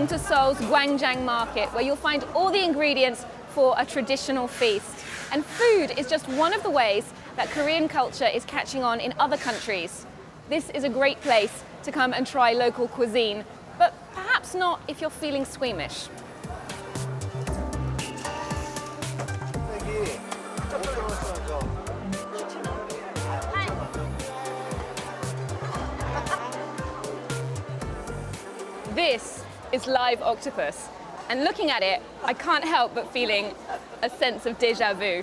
Welcome to Seoul's Gwangjang Market, where you'll find all the ingredients for a traditional feast. And food is just one of the ways that Korean culture is catching on in other countries. This is a great place to come and try local cuisine, but perhaps not if you're feeling squeamish. This is live octopus, and looking at it, I can't help but feeling a sense of déjà vu.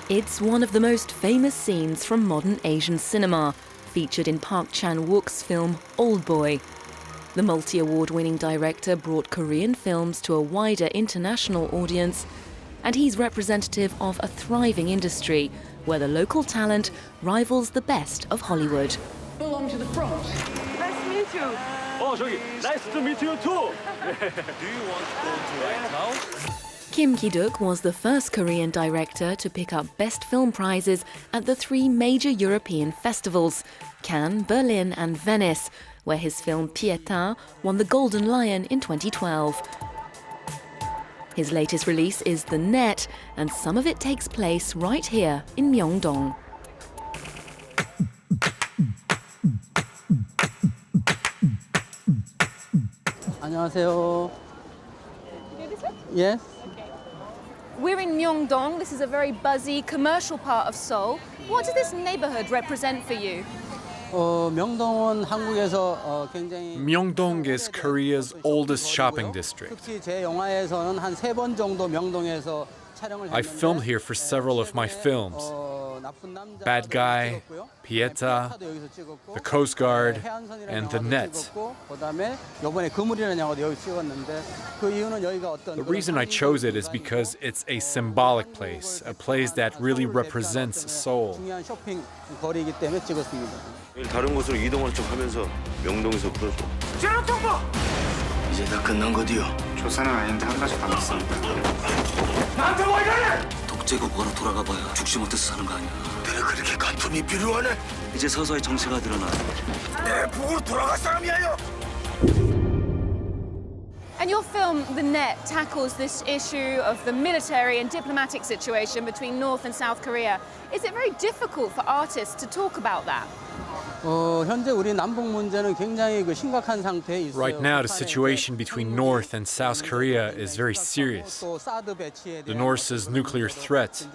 It's one of the most famous scenes from modern Asian cinema, featured in Park Chan-Wook's film Old Boy. The multi-award-winning director brought Korean films to a wider international audience, and he's representative of a thriving industry where the local talent rivals the best of Hollywood. Along to the front. Nice to meet you. Oh, 저기, nice to meet you too. Do you want to go to right now? Ki-duk was the first Korean director to pick up Best Film prizes at the three major European festivals, Cannes, Berlin and Venice, where his film Pietà won the Golden Lion in 2012. His latest release is The Net, and some of it takes place right here in Myeongdong. 안녕하세요. Yes. We're in Myeongdong. This is a very buzzy commercial part of Seoul. What does this neighborhood represent for you? 명동은 한국에서 굉장히 Myeongdong is Korea's oldest shopping district. 특히 제 영화에서는 한 3번 정도 명동에서 촬영을 I filmed here for several of my films. Bad Guy, Pietà, The Coast Guard, and The Net. The reason I chose it is because it's a symbolic place, a place that really represents Seoul. 다른 곳으로 이동할 척 하면서 명동에서 풀어줘. 이제 다 끝난 거디요. 조사는 아닌데 한 가지 남았습니다. 나한테 뭐 이러래! 독재국가로 돌아가봐야 죽지 못해서 사는 거 아니야. 내가 그렇게 간통이 필요하네? 이제 서서히 정체가 드러나. 내 북으로 돌아갈 사람이야요. And your film, The Net, tackles this issue of the military and diplomatic situation between North and South Korea. Is it very difficult for artists to talk about that? 현재 우리 남북 문제는 굉장히 심각한 상태에 있어요. Right now, the situation between North and South Korea is very serious. The North's nuclear threat,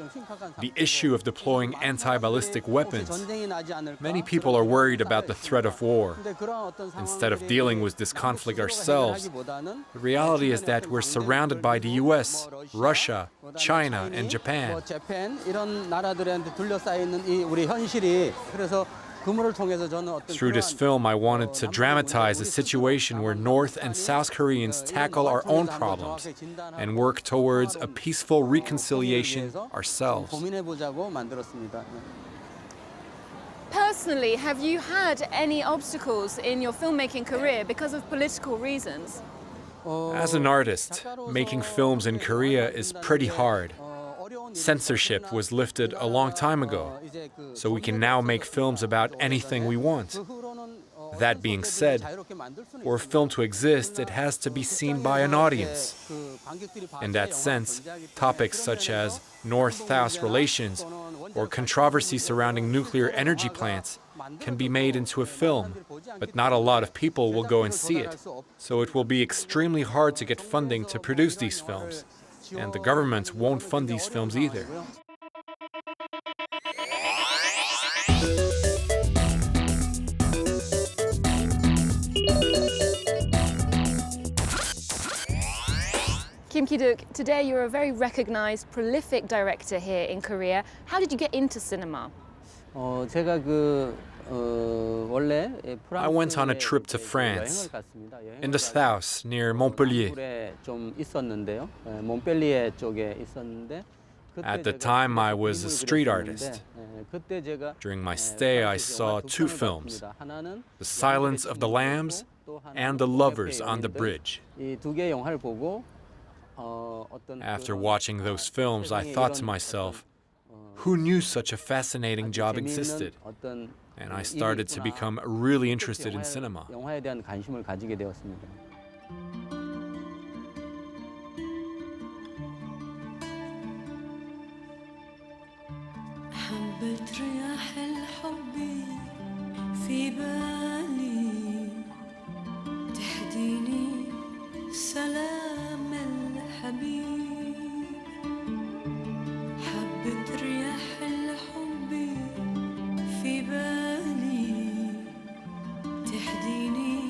the issue of deploying anti-ballistic weapons. Many people are worried about the threat of war. Instead of dealing with this conflict ourselves, the reality is that we're surrounded by the US, Russia, China, and Japan. 이런 나라들한테 둘러싸여 있는 이 우리 현실이 그래서 Through this film, I wanted to dramatize a situation where North and South Koreans tackle our own problems and work towards a peaceful reconciliation ourselves. Personally, have you had any obstacles in your filmmaking career because of political reasons? As an artist, making films in Korea is pretty hard. Censorship was lifted a long time ago, so we can now make films about anything we want. That being said, for a film to exist, it has to be seen by an audience. In that sense, topics such as North-South relations or controversy surrounding nuclear energy plants can be made into a film, but not a lot of people will go and see it. So it will be extremely hard to get funding to produce these films. And the government won't fund these films either. Kim Ki-duk, today you're a very recognized, prolific director here in Korea. How did you get into cinema? I went on a trip to France, in the south, near Montpellier. At the time, I was a street artist. During my stay, I saw two films, The Silence of the Lambs and The Lovers on the Bridge. 이두 개의 영화를 보고 After watching those films, I thought to myself, who knew such a fascinating job existed? And I started to become really interested in cinema. 영화에 대한 관심을 가지게 되었습니다. حبت رياح الحب في بالي تهديني سلام الحبيب حبت رياح الحب في بالي تهديني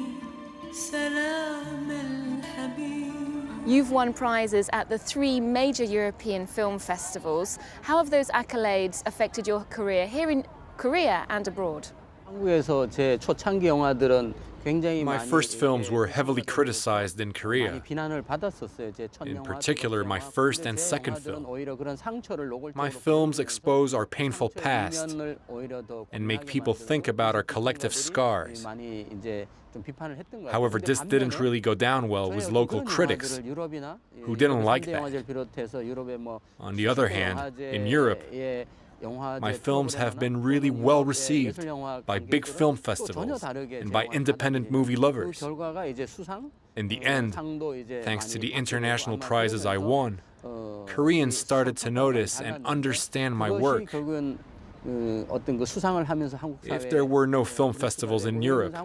سلام الحبيب. You've won prizes at the 3 major European film festivals. How have those accolades affected your career here in Korea and abroad? 한국에서 제 초창기 영화들은 굉장히 My 많이 first films were heavily criticized in Korea. 많이 비난을 받았었어요. 제 첫 In 영화도 particular, my first and 제 second 영화들은 film. 오히려 그런 상처를 노골적으로 My films expose our painful 상처의 past 이면을 오히려 더 and make 공유하게 people 만들고 think about our 그런 collective 것들이 scars. 많이 이제 좀 비판을 했던 것 같아요. However, this didn't really go down well with local critics who didn't like that. On the other hand, in Europe, my films have been really well received by big film festivals and by independent movie lovers. In the end, thanks to the international prizes I won, Koreans started to notice and understand my work. If there were no film festivals in Europe,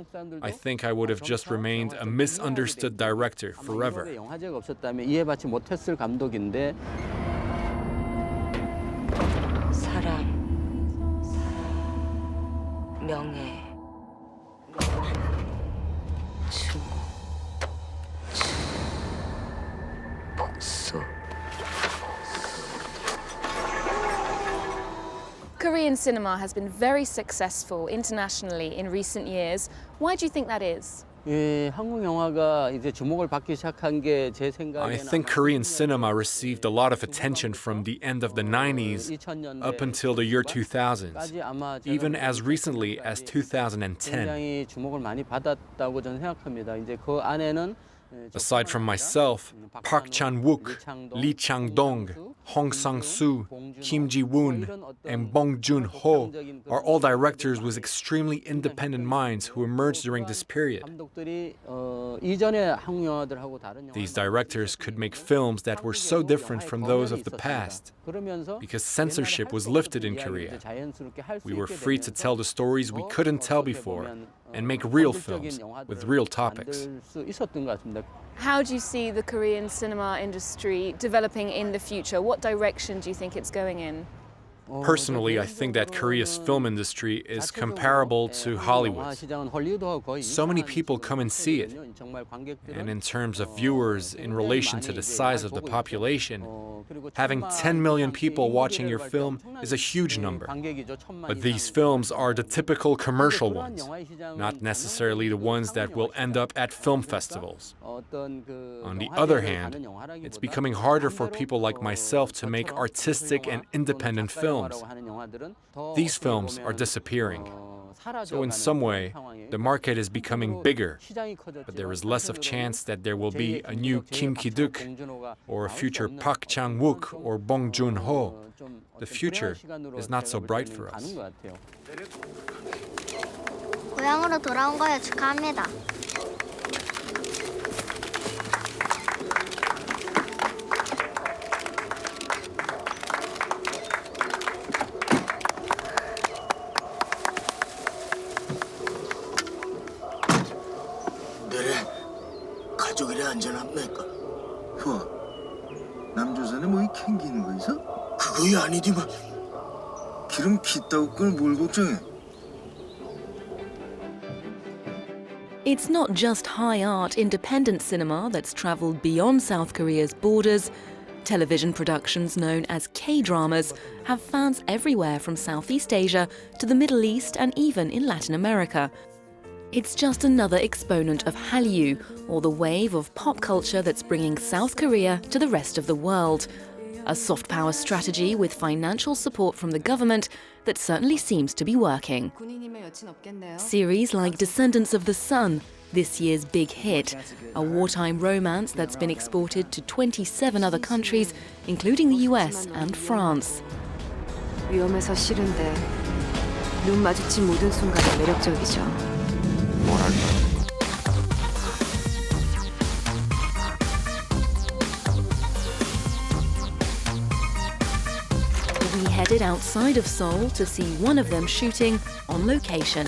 I think I would have just remained a misunderstood director forever. 사랑, 명예, 충, 복수. Korean cinema has been very successful internationally in recent years. Why do you think that is? 예, 한국 영화가 이제 주목을 받기 시작한 게 제 생각에는 I think Korean cinema received a lot of attention from the end of the 90s up until the year 2000s, even as recently as 2010. 굉장히 주목을 많이 받았다고 저는 생각합니다. 이제 그 안에는 Aside from myself, Park Chan-wook, Lee Chang-dong, Hong Sang-soo, Kim Ji-woon, and Bong Joon-ho are all directors with extremely independent minds who emerged during this period. These directors could make films that were so different from those of the past because censorship was lifted in Korea. We were free to tell the stories we couldn't tell before and make real films with real topics. How do you see the Korean cinema industry developing in the future? What direction do you think it's going in? Personally, I think that Korea's film industry is comparable to Hollywood. So many people come and see it. And in terms of viewers in relation to the size of the population, having 10 million people watching your film is a huge number. But these films are the typical commercial ones, not necessarily the ones that will end up at film festivals. On the other hand, it's becoming harder for people like myself to make artistic and independent films. These films are disappearing. So in some way, the market is becoming bigger, but there is less of chance that there will be a new Ki-duk or a future Park Chan-wook or Bong Joon-ho. The future is not so bright for us. 고향으로 돌아온 거에 축하합니다. 가족이래 안전합니까? 남조선에 뭐이 캥기는 거 있어? 그거야 아니디만. 기름 깃다고 걸 뭘 걱정해? It's not just high art independent cinema that's travelled beyond South Korea's borders. Television productions known as K-dramas have fans everywhere from Southeast Asia to the Middle East and even in Latin America. It's just another exponent of Hallyu, or the wave of pop culture that's bringing South Korea to the rest of the world. A soft power strategy with financial support from the government that certainly seems to be working. Series like Descendants of the Sun, this year's big hit, a wartime romance that's been exported to 27 other countries, including the US and France. 위험해서 싫은데 눈 마주친 모든 순간이 매력적이죠. We headed outside of Seoul to see one of them shooting on location.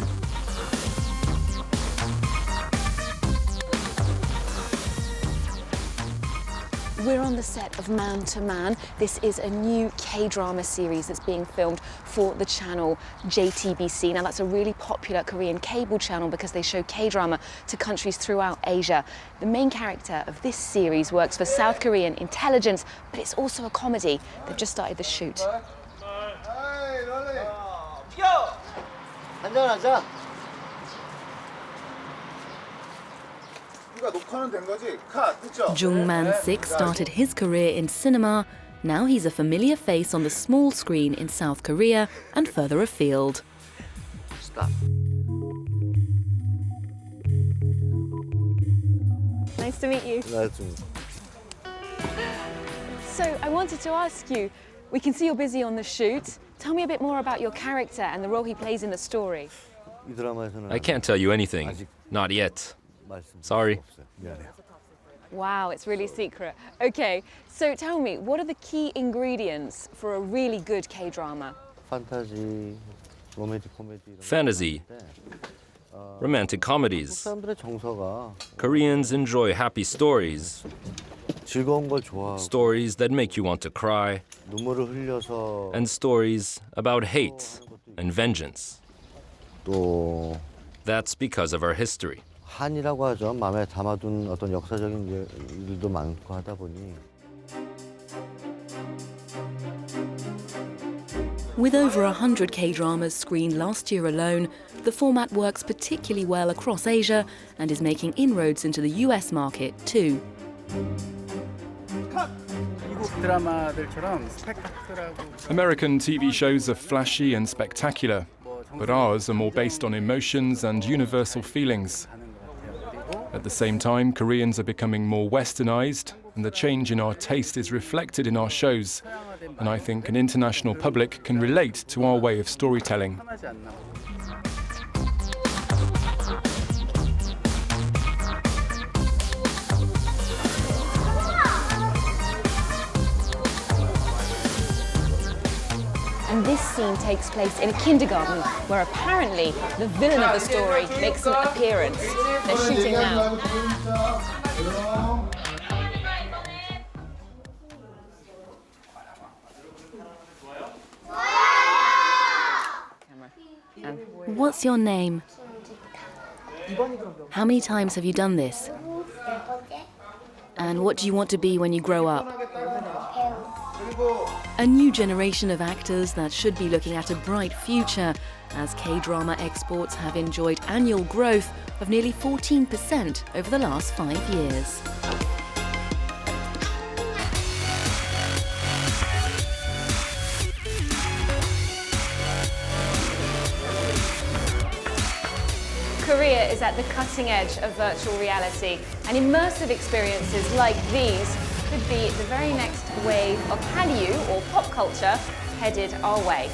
We're on the set of Man to Man. This is a new K-drama series that's being filmed for the channel JTBC. Now that's a really popular Korean cable channel because they show K-drama to countries throughout Asia. The main character of this series works for South Korean intelligence, but it's also a comedy. They've just started the shoot. Jung Man-sik started his career in cinema. Now he's a familiar face on the small screen in South Korea and further afield. Stop. Nice to meet you. Nice to meet you. So I wanted to ask you, we can see you're busy on the shoot. Tell me a bit more about your character and the role he plays in the story. I can't tell you anything. Not yet. Sorry. Wow, it's really secret. Okay, so tell me, what are the key ingredients for a really good K-drama? Fantasy. Romantic comedies. Koreans enjoy happy stories. Stories that make you want to cry. And stories about hate and vengeance. That's because of our history. 한이라고 하죠. 마음에 담아둔 어떤 역사적인 일도 많고 하다 보니. With over 100 K-dramas screened last year alone, the format works particularly well across Asia and is making inroads into the US market too. American TV shows are flashy and spectacular, but ours are more based on emotions and universal feelings. At the same time, Koreans are becoming more westernized, and the change in our taste is reflected in our shows, and I think an international public can relate to our way of storytelling. And this scene takes place in a kindergarten where apparently the villain of the story makes an appearance. They're shooting now. What's your name? How many times have you done this? And what do you want to be when you grow up? A new generation of actors that should be looking at a bright future, as K-drama exports have enjoyed annual growth of nearly 14% over the last 5 years. Korea is at the cutting edge of virtual reality, and immersive experiences like these could be the very next wave of Hallyu, or pop culture, headed our way.